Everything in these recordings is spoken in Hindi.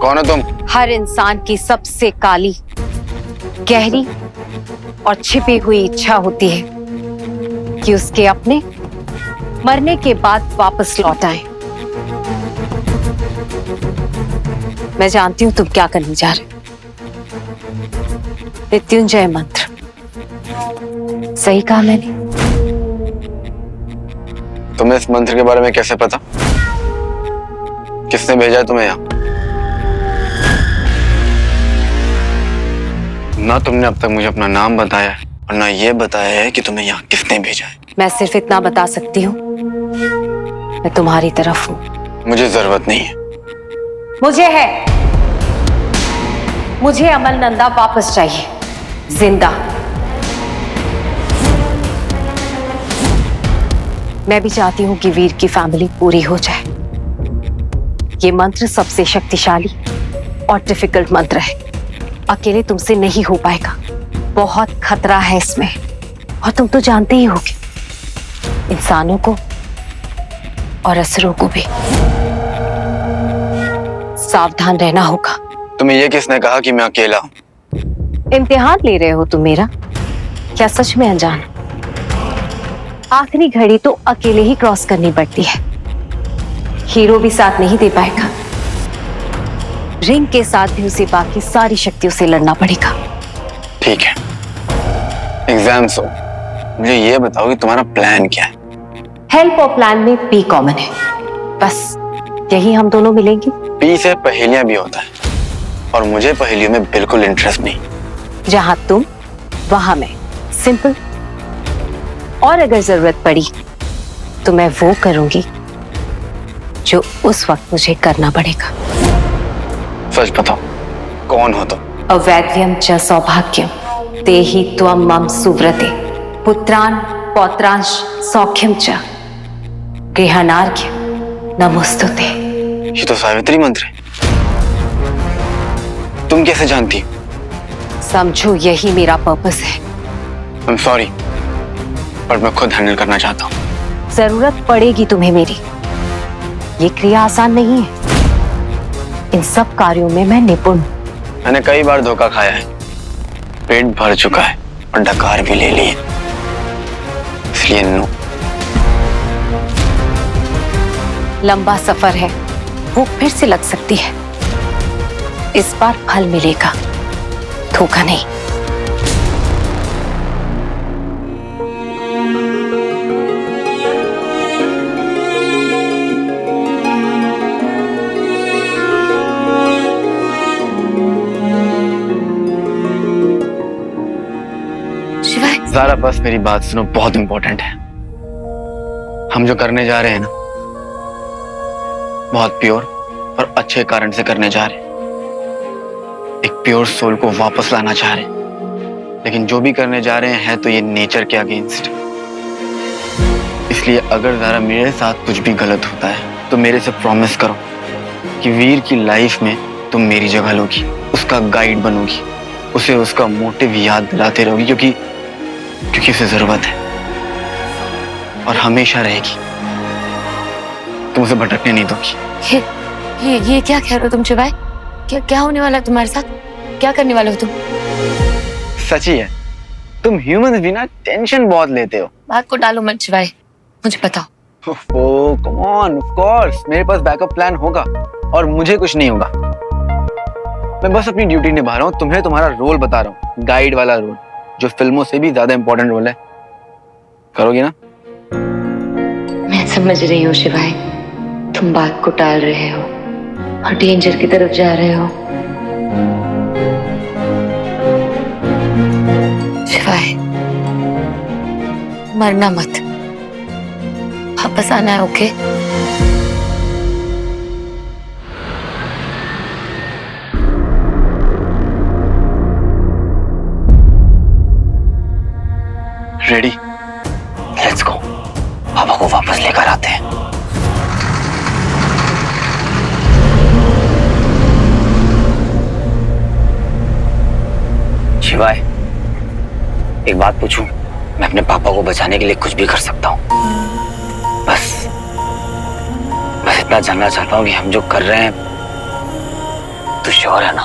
कौन हो तुम? हर इंसान की सबसे काली, गहरी और छिपी हुई इच्छा होती है कि उसके अपने मरने के बाद वापस लौट आए। मैं जानती हूं तुम क्या करने जा रहे हो। मृत्युंजय मंत्र, सही कहा मैंने? तुम्हें इस मंत्र के बारे में कैसे पता? किसने भेजा है तुम्हें यहाँ? ना तुमने अब तक मुझे अपना नाम बताया है और ना ये बताया है कि तुम्हें यहाँ किसने भेजा है। मैं सिर्फ इतना बता सकती हूँ, मैं तुम्हारी तरफ हूँ। मुझे जरूरत नहीं है। मुझे है। मुझे अमल नंदा वापस चाहिए, जिंदा। मैं भी चाहती हूं कि वीर की फैमिली पूरी हो जाए। ये मंत्र सबसे शक्तिशाली और डिफिकल्ट मंत्र है। अकेले तुमसे नहीं हो पाएगा, बहुत खतरा है इसमें। और तुम तो जानते ही होगे, इंसानों को और असुरों को भी सावधान रहना होगा। तुम्हें ये किसने कहा कि मैं अकेला हूँ? इम्तिहान ले रहे हो तुम मेरा? क्या सच में अनजान? आखिरी घड़ी तो अकेले ही क्रॉस करनी पड़ती है। हीरो भी साथ नहीं दे पाएगा। रिंग के साथ भी उसे बाकी सारी शक्तियों से लड़ना पड़ेगा। ठीक है, एग्जाम्स हो, मुझे ये बताओ कि तुम्हारा प्लान क्या है? हेल्प और प्लान में पी कॉमन है, बस यही हम दोनं मिलेंगे। पी से पहेलियां भी होता है और मुझे पहेलियों में बिल्कुल इंटरेस्ट नहीं। जहां तुम वहां मैं, सिंपल। और अगर जरूरत पड़ी तो मैं वो करूंगी जो उस वक्त मुझे करना पड़ेगा। सच बताओ, कौन हो तुम? अवैध्यम च सौभाग्यम तेहि त्वं मम सुव्रते पुत्रान पौत्रांश सौख्यम च गृहणार्घ्य नमोस्तुते। ये तो सावित्री मंत्र है। तुम कैसे जानती हो? समझो यही मेरा पर्पस है। I'm sorry, पर मैं खुद हैंडल करना चाहता हूँ। जरूरत पड़ेगी तुम्हें मेरी। ये क्रिया आसान नहीं है। इन सब कार्यों में मैं निपुण हूँ। मैंने कई बार धोखा खाया है, पेट भर चुका है और डकार भी ले ली है, इसलिए नो। लंबा सफर है, वो फिर से लग सकती है। इस बार फल मिलेगा, धोखा नहीं। शिवाय, ज़ारा बस मेरी बात सुनो, बहुत इंपॉर्टेंट है। हम जो करने जा रहे हैं ना, बहुत प्योर और अच्छे कारण से करने जा रहे हैं। एक प्योर सोल को वापस लाना चाह रहे हैं, लेकिन जो भी करने जा रहे हैं तो ये नेचर के अगेंस्ट। इसलिए अगर ज़ारा मेरे साथ कुछ भी गलत होता है तो मेरे से प्रॉमिस करो कि वीर की लाइफ में तुम मेरी जगह लोगी, उसका गाइड बनोगी, उसे उसका मोटिव याद दिलाते रहोगी, क्योंकि उसे जरूरत है और हमेशा रहेगी। तुम उसे भटकने नहीं दोगी। ये क्या कह रहे हो तुम शिवाय? क्या होने वाला है तुम्हारे साथ? क्या करने वाले हो तुम? सच ही है, तुम ह्यूमंस भी ना टेंशन बहुत लेते हो। बात को टालो मत शिवाय, मुझे बताओ। ओह कम ऑन, ऑफ कोर्स मेरे पास बैकअप प्लान होगा और मुझे कुछ नहीं होगा। मैं बस अपनी ड्यूटी निभा रहा हूँ, तुम्हें तुम्हारा रोल बता रहा हूँ, गाइड वाला रोल, जो फिल्मों से भी ज्यादा इंपॉर्टेंट रोल है। करोगी ना? मैं समझ रही हूँ शिवाय, तुम बात को टाल रहे हो और डेंजर की तरफ जा रहे हो। शिवाय, मरना मत, वापस आना है, ओके? रेडी? लेट्स गो, पापा को वापस लेकर आते हैं। शिवाय, एक बात पूछूं? मैं अपने पापा को बचाने के लिए कुछ भी कर सकता हूँ। बस इतना जानना चाहता हूँ कि हम जो कर रहे हैं तू श्योर है ना?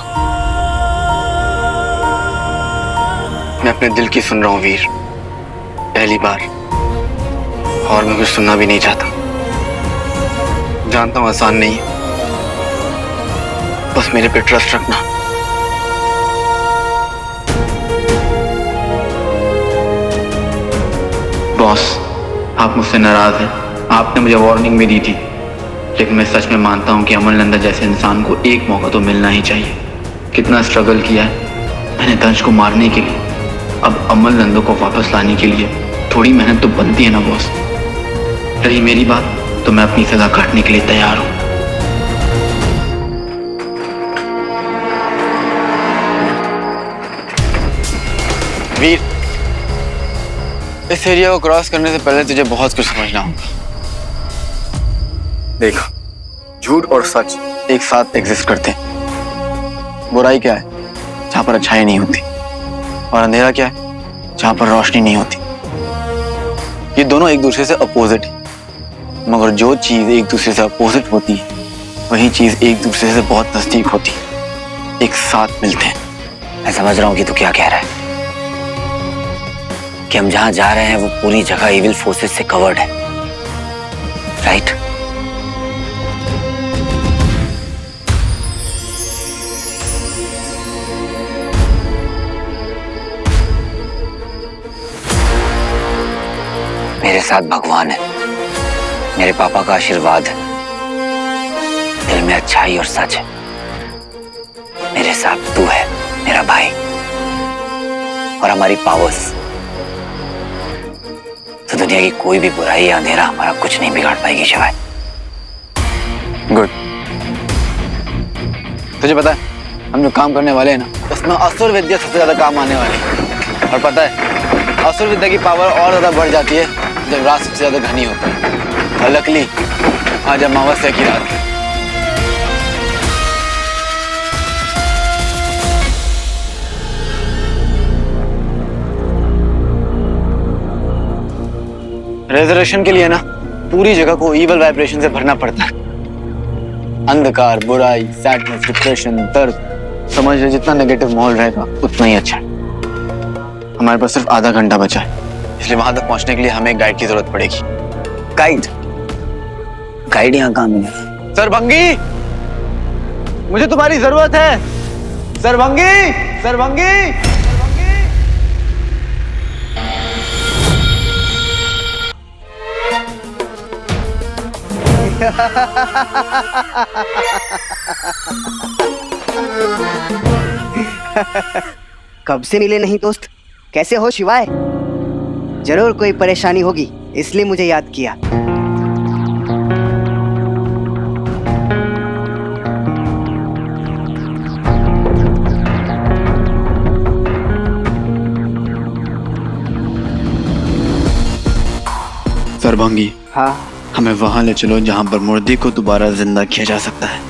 मैं अपने दिल की सुन रहा हूँ वीर, पहली बार, और मैं कुछ सुनना भी नहीं चाहता। जानता हूँ आसान नहीं है, बस मेरे पे ट्रस्ट रखना। बॉस, आप मुझसे नाराज हैं। आपने मुझे वार्निंग भी दी थी, लेकिन मैं सच में मानता हूँ कि अमल नंदा जैसे इंसान को एक मौका तो मिलना ही चाहिए। कितना स्ट्रगल किया है मैंने दंश को मारने के लिए, अब अमल नंदो को वापस लाने के लिए थोड़ी मेहनत तो बनती है ना बॉस। रही मेरी बात, तो मैं अपनी सजा काटने के लिए तैयार हूँ। वीर, इस एरिया को क्रॉस करने से पहले तुझे बहुत कुछ समझना होगा। देखो, झूठ और सच एक साथ एग्जिस्ट करते हैं। बुराई क्या है? जहां पर अच्छाई नहीं होती। और अंधेरा क्या है? जहां पर रोशनी नहीं होती। ये दोनों एक दूसरे से अपोजिट है, मगर जो चीज एक दूसरे से अपोजिट होती है, वही चीज एक दूसरे से बहुत नजदीक होती है, एक साथ मिलते हैं। मैं समझ रहा हूँ कि तू क्या कह रहा है, कि हम जहां जा रहे हैं वो पूरी जगह इविल फोर्सेस से कवर्ड है, राइट? मेरे साथ भगवान है, मेरे पापा का आशीर्वाद है, दिल में अच्छाई और सच है। मेरे साथ तू है, मेरा भाई, और हमारी पावर्स। तो दुनिया की कोई भी बुराई या अंधेरा हमारा कुछ नहीं बिगाड़ पाएगी शिवाय। गुड। तुझे पता है, हम जो काम करने वाले हैं ना, उसमें असुर विद्या सबसे ज्यादा काम आने वाली है। और पता है, असुर विद्या की पावर और ज्यादा बढ़ जाती है जब रात सबसे ज्यादा घनी होती है। और लकली आज अमावस्या की रात है। रेजरेक्शन के लिए ना पूरी जगह को ईवल वाइब्रेशन से भरना पड़ता है। अंधकार, बुराई, सैडनेस, डिप्रेशन, दर्द, समझ लो जितना नेगेटिव माहौल रहेगा उतना ही अच्छा है। हमारे पास सिर्फ आधा घंटा बचा है, इसलिए वहां तक पहुंचने के लिए हमें एक गाइड की जरूरत पड़ेगी। गाइड? गाइड यहाँ कहाँ मिलेगा? सरभंगी, मुझे तुम्हारी जरूरत है। सरभंगी, सरभंगी। कब से मिले नहीं दोस्त, कैसे हो शिवाय? जरूर कोई परेशानी होगी, इसलिए मुझे याद किया। सरभंगी, हाँ। हमें वहां ले चलो जहां पर मुर्दे को दोबारा जिंदा किया जा सकता है।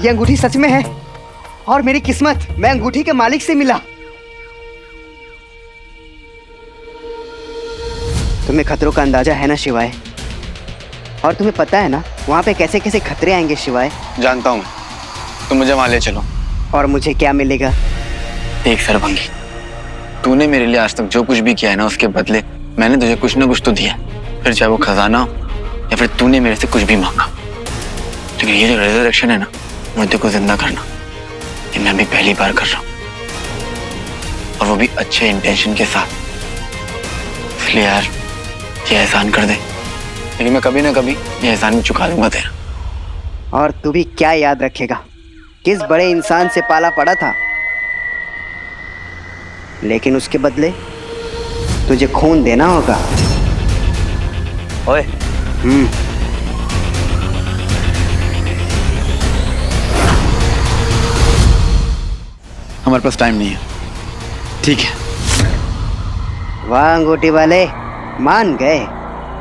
ये अंगूठी सच में है, और मेरी किस्मत, मैं अंगूठी के मालिक से मिला। तुम्हें खतरों का अंदाजा है ना शिवाय? और तुम्हें पता है ना वहां पे कैसे कैसे खतरे आएंगे शिवाय? जानता हूँ, तुम मुझे वहां ले चलो। और मुझे क्या मिलेगा? देख सरभंगी, तूने मेरे लिए आज तक जो कुछ भी किया है ना, उसके बदले मैंने तुझे कुछ ना कुछ तो दिया, फिर चाहे वो खजाना हो या फिर तूने मेरे से कुछ भी मांगा। लेकिन ये जो रेजरेक्शन है ना, मुर्दे को जिंदा करना, ये मैं भी पहली बार कर रहा हूँ, और वो भी अच्छे इंटेंशन के साथ। इसलिए यार ये एहसान कर दे, लेकिन मैं कभी ना कभी ये एहसान भी चुका दूंगा तेरा। और तू भी क्या याद रखेगा, किस बड़े इंसान से पाला पड़ा था, लेकिन उसके बदले तुझे खून देना होगा। ओए, हमारे पास टाइम नहीं है। ठीक है, वाह अंगूठी वाले, मान गए।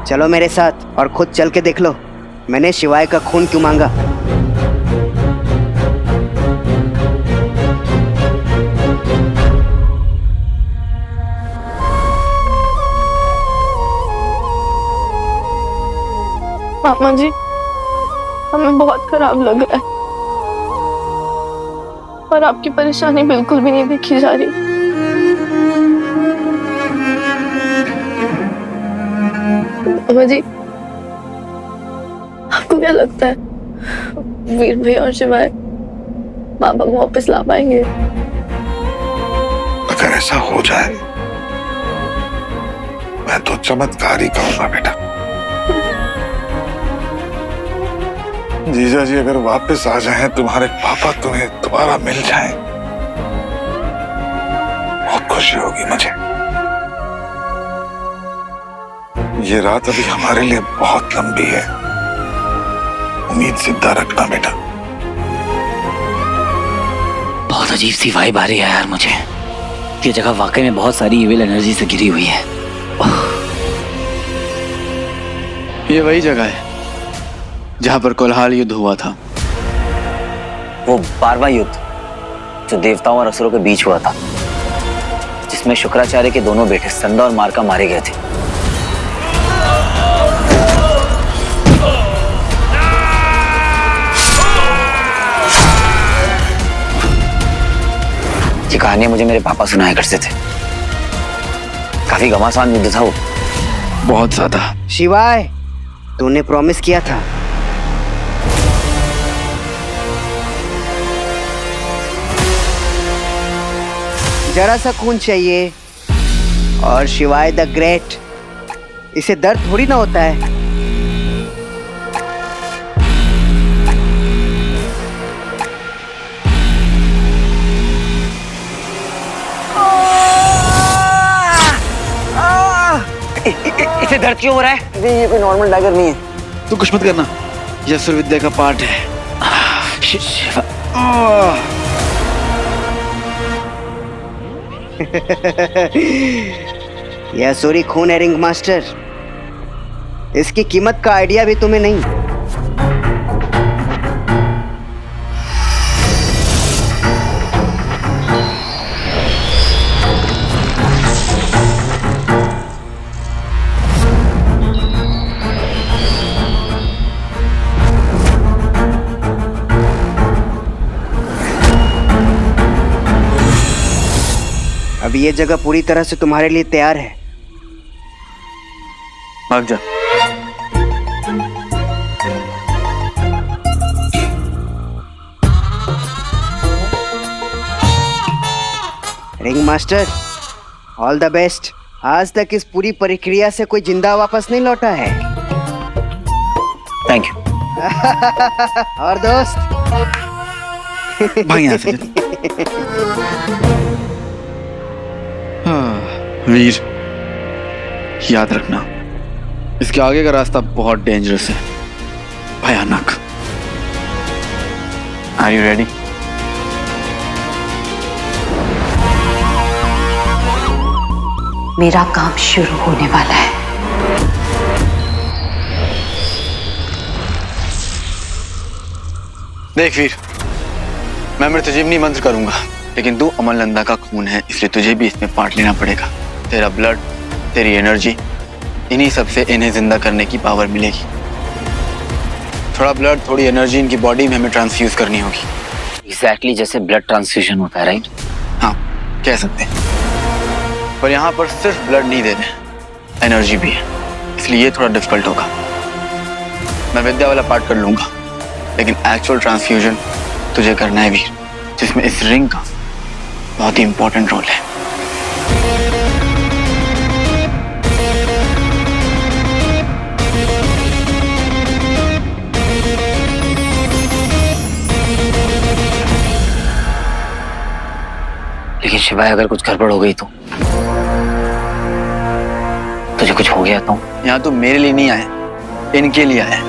चलो मेरे साथ और खुद चल के देख लो मैंने शिवाय का खून क्यों मांगा। मामा जी, हमें बहुत खराब लग रहा है और आपकी परेशानी बिल्कुल भी नहीं देखी जा रही। मामा जी, आपको क्या लगता है वीर भैया और शिवाय बाबा को वापस ला पाएंगे? अगर ऐसा हो जाए मैं तो चमत्कार ही कहूंगा बेटा। जीजा जी अगर वापस आ जाएं, तुम्हारे पापा तुम्हें दोबारा मिल जाएं, बहुत खुशी होगी मुझे। ये रात अभी हमारे लिए बहुत लंबी है, उम्मीद जिंदा रखना बेटा। बहुत अजीब सी वाइब आ रही है यार मुझे। ये जगह वाकई में बहुत सारी इविल एनर्जी से घिरी हुई है। ये वही जगह है जहां पर कोल्हाल युद्ध हुआ था। वो 12वां युद्ध जो देवताओं और असुरों के बीच हुआ था, जिसमें शुक्राचार्य के दोनों बेटे संदा और मारका मारे गए थे। ये कहानी मुझे मेरे पापा सुनाया करते थे। काफी घमासान युद्ध था वो। बहुत ज्यादा। शिवाय, तूने प्रॉमिस किया था। जरा सा खून चाहिए और शिवाय द ग्रेट, इसे दर्द थोड़ी ना होता है। इसे दर्द क्यों हो रहा है? ये कोई नॉर्मल डैगर नहीं है। तू कुछ मत करना, यह असुर विद्या का पार्ट है। शिवा। यह असुरी खून है रिंग मास्टर, इसकी कीमत का आइडिया भी तुम्हें नहीं। अभी ये जगह पूरी तरह से तुम्हारे लिए तैयार है। भाग जा। Ring master, all the best. आज तक इस पूरी प्रक्रिया से कोई जिंदा वापस नहीं लौटा है। Thank you. और दोस्त भाग यहाँ से। वीर, याद रखना, इसके आगे का रास्ता बहुत डेंजरस है, भयानक। Are you ready? मेरा काम शुरू होने वाला है। देख वीर, मैं मृत्युजीवनी मंत्र करूंगा, लेकिन तू अमरनंदा का खून है, इसलिए तुझे भी इसमें पार्ट लेना पड़ेगा। तेरा ब्लड, तेरी एनर्जी, इन्हीं सब से इन्हें जिंदा करने की पावर मिलेगी। थोड़ा ब्लड, थोड़ी एनर्जी इनकी बॉडी में हमें ट्रांसफ्यूज करनी होगी। एग्जैक्टली जैसे ब्लड ट्रांसफ्यूजन होता है, राइट? हाँ, कह सकते हैं। पर यहाँ पर सिर्फ ब्लड नहीं दे रहे, एनर्जी भी है, इसलिए ये थोड़ा डिफिकल्ट होगा। मैं विद्या वाला पार्ट कर लूंगा, लेकिन एक्चुअल ट्रांसफ्यूजन तुझे करना है वीर, जिसमें इस रिंग का बहुत ही इंपॉर्टेंट रोल है। लेकिन शिवाय, अगर कुछ गड़बड़ हो गई तो? तुझे कुछ हो गया तो? यहाँ तो मेरे लिए नहीं आए, इनके लिए आए।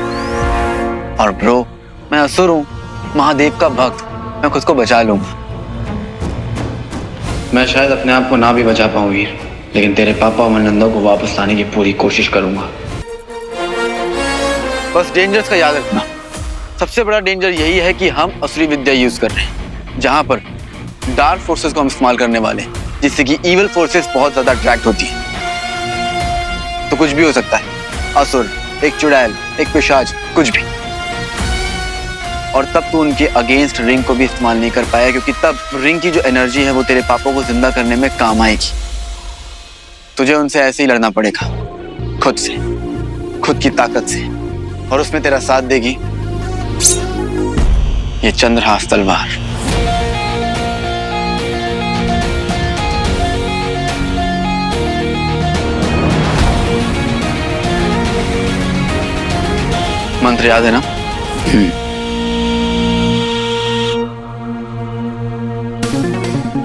और ब्रो, मैं असुर हूँ, महादेव का भक्त, मैं खुद को बचा लूंगा। मैं शायद अपने आप को ना भी बचा पाऊँ वीर, लेकिन तेरे पापा और नंदा को वापस लाने की पूरी कोशिश करूंगा। बस डेंजर्स का याद रखना, सबसे बड़ा डेंजर यही है कि हम असुरी विद्या यूज कर रहे हैं, जहां पर डार्क फोर्सेस को हम इस्तेमाल करने वाले हैं, जिससे कि इविल फोर्सेस बहुत ज्यादा अट्रैक्ट होती है। तो कुछ भी हो सकता है, असुर, एक चुड़ैल, एक पिशाच, कुछ भी। और तब तू उनके अगेंस्ट रिंग को भी इस्तेमाल नहीं कर पाया, क्योंकि तब रिंग की जो एनर्जी है वो तेरे पापा को जिंदा करने में काम आएगी। तुझे उनसे ऐसे ही लड़ना पड़ेगा, खुद से, खुद की ताकत से, और उसमें तेरा साथ देगी ये चंद्रहास तलवार। मंत्र याद है ना?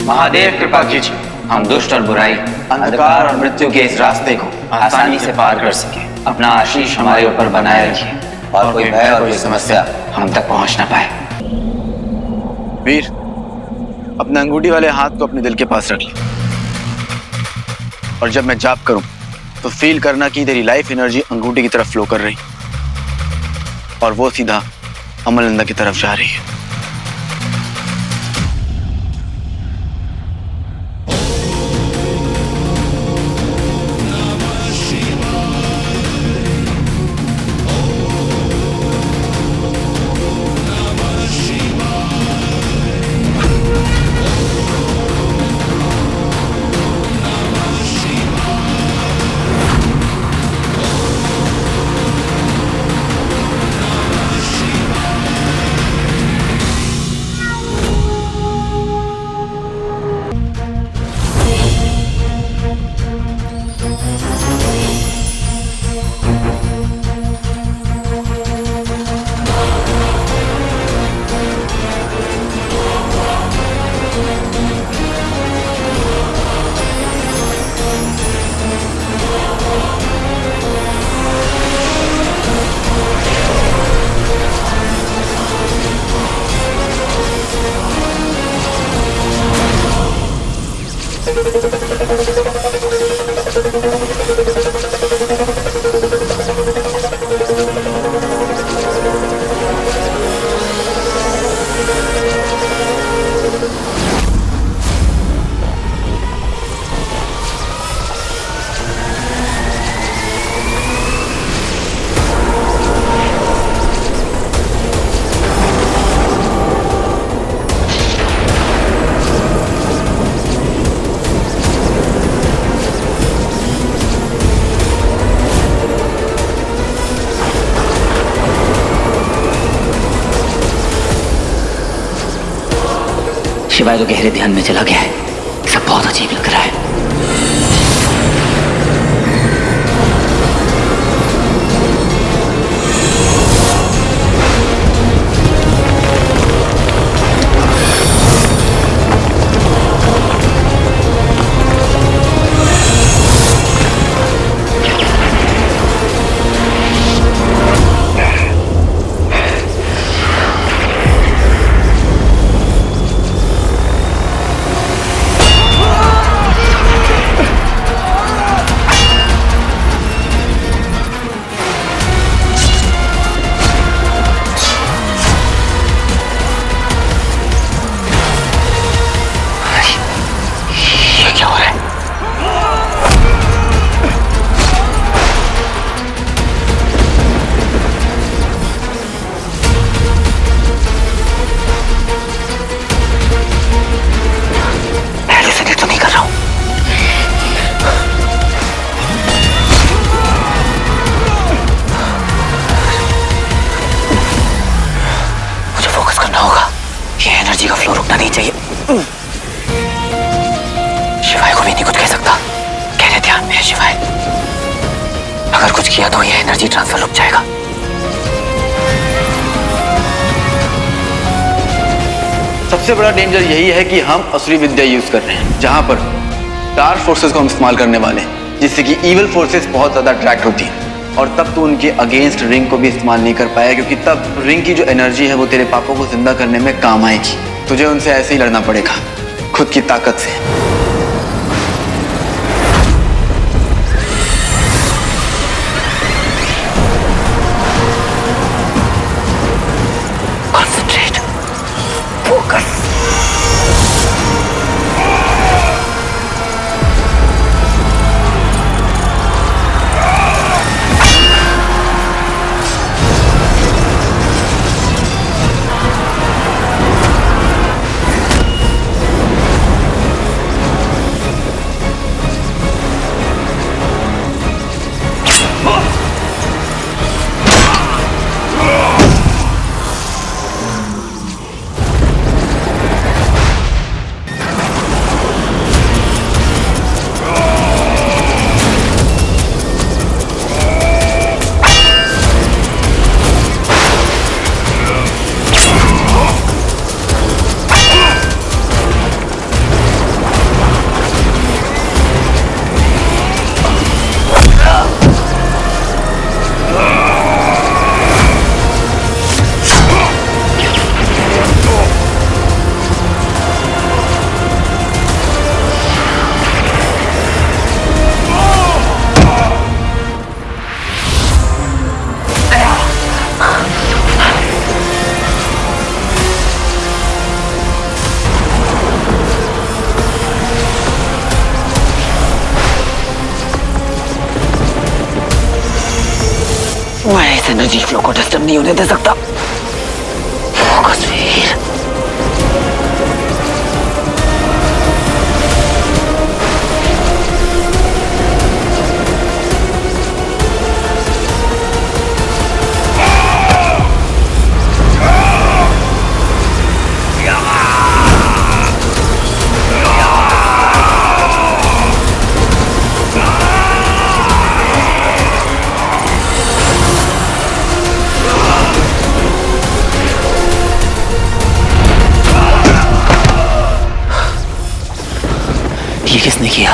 महादेव कृपा कीजिए, हम दुष्ट और बुराई, अंधकार और मृत्यु के इस रास्ते को आसानी से पार कर सके। अपना आशीष हमारे ऊपर बनाए रखिए और कोई भय और कोई समस्या हम तक पहुंच ना पाए। वीर, अपने अंगूठी वाले हाथ को अपने दिल के पास रख ले, और जब मैं जाप करूं तो फील करना कि तेरी लाइफ एनर्जी अंगूठी की तरफ फ्लो कर रही, और वो सीधा अमलनंदा की तरफ जा रही है। शिवाय तो गहरे ध्यान में चला गया है। सब बहुत अजीब लग रहा है। एनर्जी का फ्लो रुकना नहीं चाहिए। शिवाय को भी नहीं कुछ कह सकता, कहने ध्यान में है शिवाय। अगर कुछ किया तो ये एनर्जी ट्रांसफर रुक जाएगा। सबसे बड़ा डेंजर यही है कि हम असुरी विद्या यूज कर रहे हैं, जहां पर डार्क फोर्सेस को हम इस्तेमाल करने वाले हैं, जिससे कि इविल फोर्सेस बहुत ज्यादा अट्रैक्ट होती है। और तब तो उनके अगेंस्ट रिंग को भी इस्तेमाल नहीं कर पाया, क्योंकि तब रिंग की जो एनर्जी है वो तेरे पापा को जिंदा करने में काम आएगी। तुझे उनसे ऐसे ही लड़ना पड़ेगा, खुद की ताकत से। मैं इस एनर्जी फ्लो को डिस्टर्ब नहीं होने दे सकता। फोकस वीर। ये किसने किया?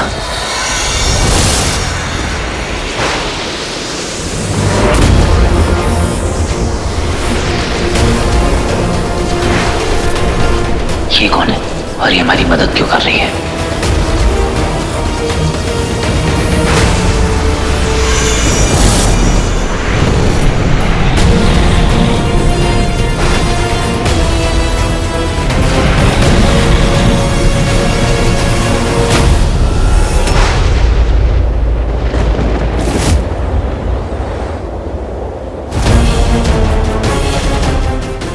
ये कौन है और ये हमारी मदद क्यों कर रही है?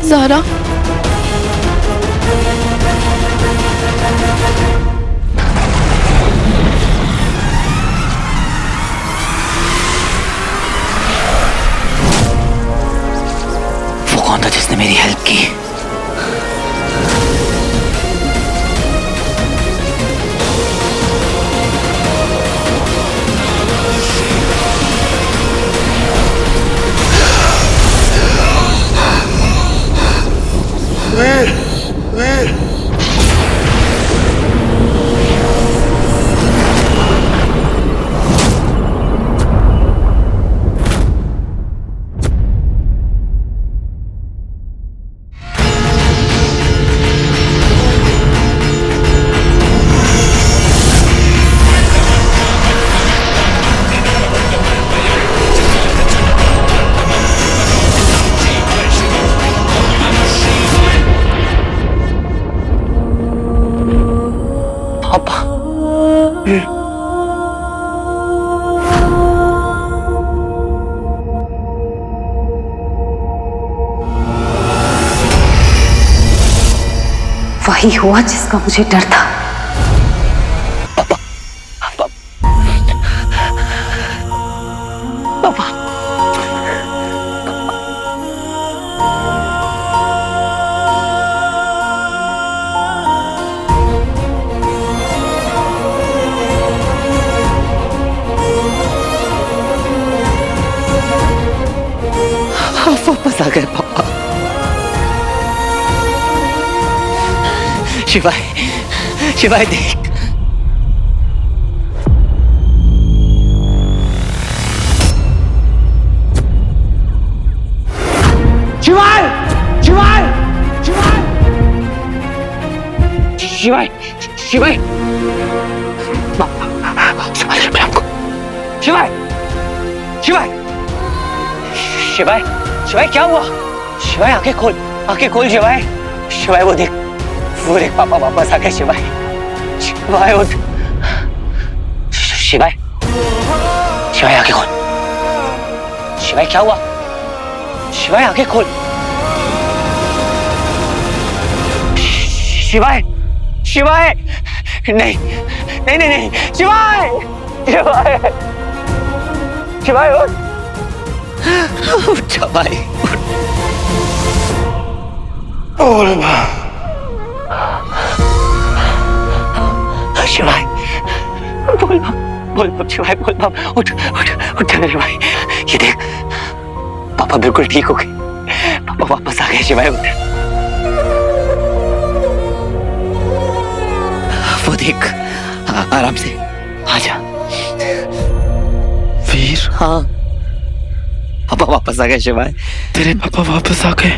ज़ारा, वो कौन था जिसने मेरी हेल्प की? वीर, वीर। पापा। वही हुआ जिसका मुझे डर था। पापा। वापस आ गए पापा। शिवाय, शिवाय देख। शिवाय, शिवाय, शिवाय, शिवाय, शिवाय, शिवाय हमको, शिवाय, शिवाय, शिवाय, शिवाय क्या हुआ? शिवाय आंखें खोल शिवाय, शिवाय वो देख पापा वापस आ गए। शिवाय, शिवाय उठ, शिवाय, शिवाय आंखें खोल। शिवाय क्या हुआ? शिवाय आंखें खोल। शिवाय, शिवाय, नहीं नहीं नहीं नहीं, शिवाय, शिवाय, शिवाय उठ, शिवाय बोल शिवाय, बोल शिवाय, बोल उठ उठ उठ शिवाय। ये देख पापा बिल्कुल ठीक हो गए, पापा वापस आ गए। शिवाय उठ, वो देख आराम से आजा। वीर, हाँ पापा वापस आ गए। शिवाय तेरे पापा वापस आ गए।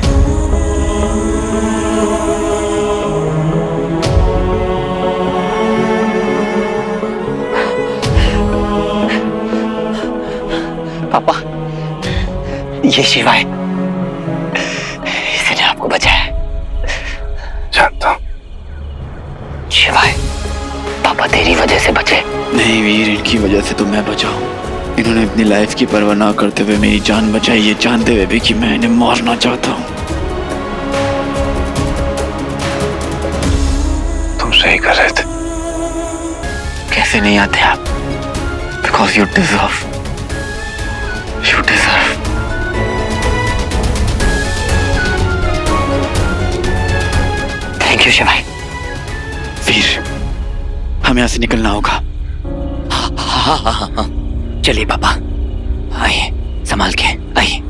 पापा ये शिवाय, इसने आपको बचाया। जानता हूं। शिवाय पापा तेरी वजह से बचे। नहीं वीर, इनकी वजह से तो मैं बचा हूं। इन्होंने अपनी लाइफ की परवाह ना करते हुए मेरी जान बचाई, ये जानते हुए भी कि मैं इन्हें मारना चाहता हूँ। तुम सही कर रहे थे। कैसे नहीं आते आप? Because you deserve. Thank you शिवाय। वीर, हमें यहाँ से निकलना होगा। हाँ। चलिए पापा, आइए, संभाल के आइए।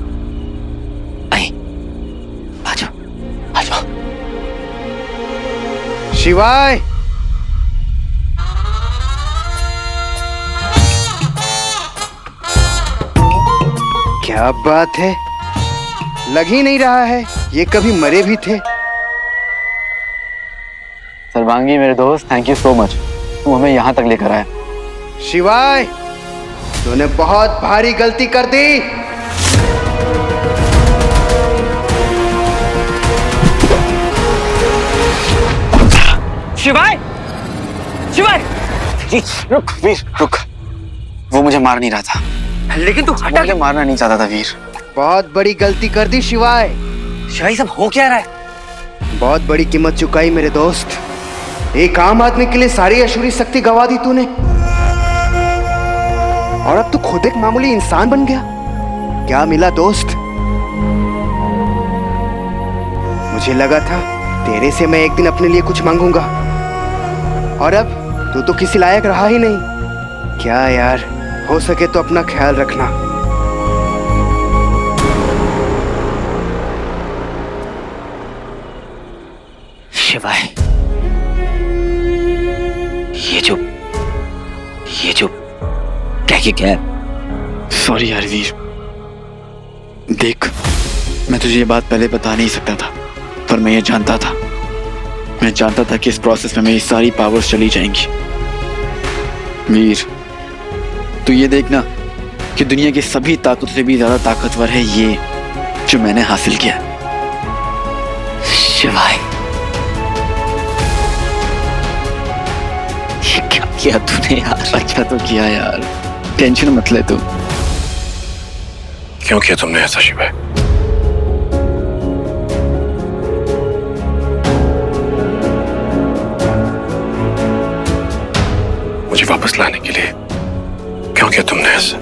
आइए, आ जाओ, आ जाओ। शिवाय, क्या बात है, लग ही नहीं रहा है ये कभी मरे भी थे। सर्वांगी मेरे दोस्त, थैंक यू सो मच, तुम हमें यहाँ तक लेकर आए। शिवाय, तूने बहुत भारी गलती कर दी। शिवाय, शिवाय, रुक वीर, रुक। वो मुझे मार नहीं रहा था, लेकिन तू हटा। मुझे मारना नहीं चाहता था वीर। बहुत बड़ी गलती कर दी शिवाय। शिवाय सब हो क्या रहा है? बहुत बड़ी कीमत चुकाई मेरे दोस्त। एक आम आदमी के लिए सारी अशूरी शक्ति गवा दी तूने, और अब तू खुद एक मामूली इंसान बन गया। क्या मिला दोस्त? मुझे लगा था तेरे से मैं एक दिन अपने लिए कुछ मांगूंगा, और अब तू तो किसी लायक रहा ही नहीं। क्या यार, हो सके तो अपना ख्याल रखना। शिवाय, ये जो क्या? सॉरी यार वीर। देख, मैं तुझे ये बात पहले बता नहीं सकता था, पर मैं ये जानता था। मैं जानता था कि इस प्रोसेस में मेरी सारी पावर्स चली जाएंगी। वीर, तू ये देखना कि दुनिया की सभी ताकतों से भी ज्यादा ताकतवर है ये जो मैंने हासिल किया। शिवाय, ये क्या किया तूने यार? अच्छा तो किया यार, टेंशन मत ले तू। क्यों किया तुमने ऐसा शिवाय? मुझे वापस लाने के लिए क्यों किया तुमने ऐसा?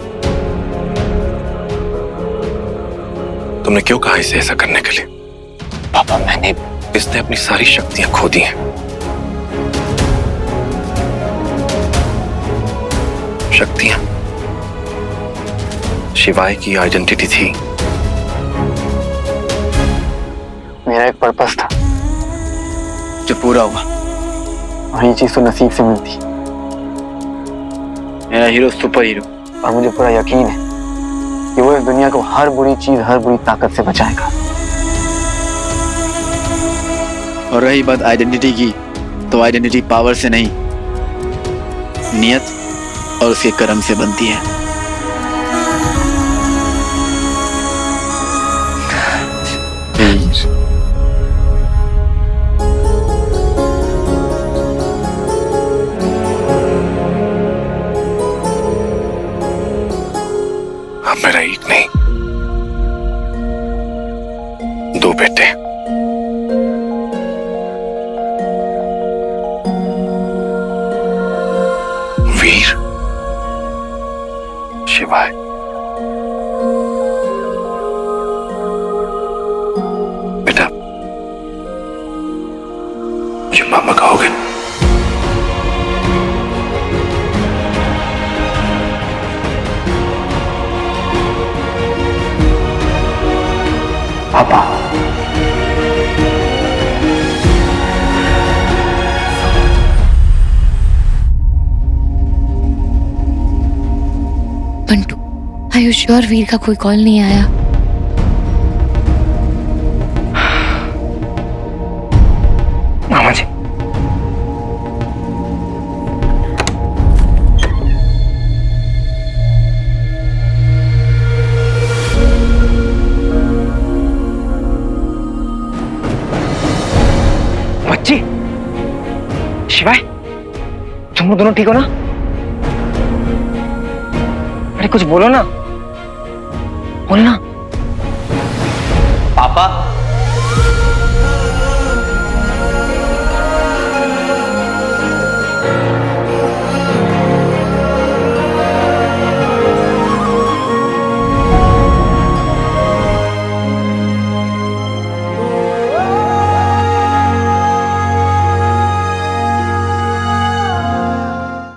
तुमने क्यों कहा इसे ऐसा करने के लिए? पापा, इसने अपनी सारी शक्तियां खो दी हैं। शक्तियां शिवाय की आइडेंटिटी थी। मेरा एक पर्पस था जो पूरा हुआ, और ये चीज तो नसीब से मिलती। मेरा हीरो सुपर हीरो, और मुझे पूरा यकीन है कि वो इस दुनिया को हर बुरी चीज, हर बुरी ताकत से बचाएगा। और रही बात आइडेंटिटी की, तो आइडेंटिटी पावर से नहीं, नियत और उसके कर्म से बनती है। अब मेरा एक नहीं, दो बेटे। वीर, शिवाय। बेटा, मुझे पापा कहोगे? पापा, बंटू, आर यू श्योर वीर का कोई कॉल नहीं आया? मामा जी, बच्ची, शिवाय, तुम लोग दोनों ठीक हो ना? अरे कुछ बोलो ना, बोलना। पापा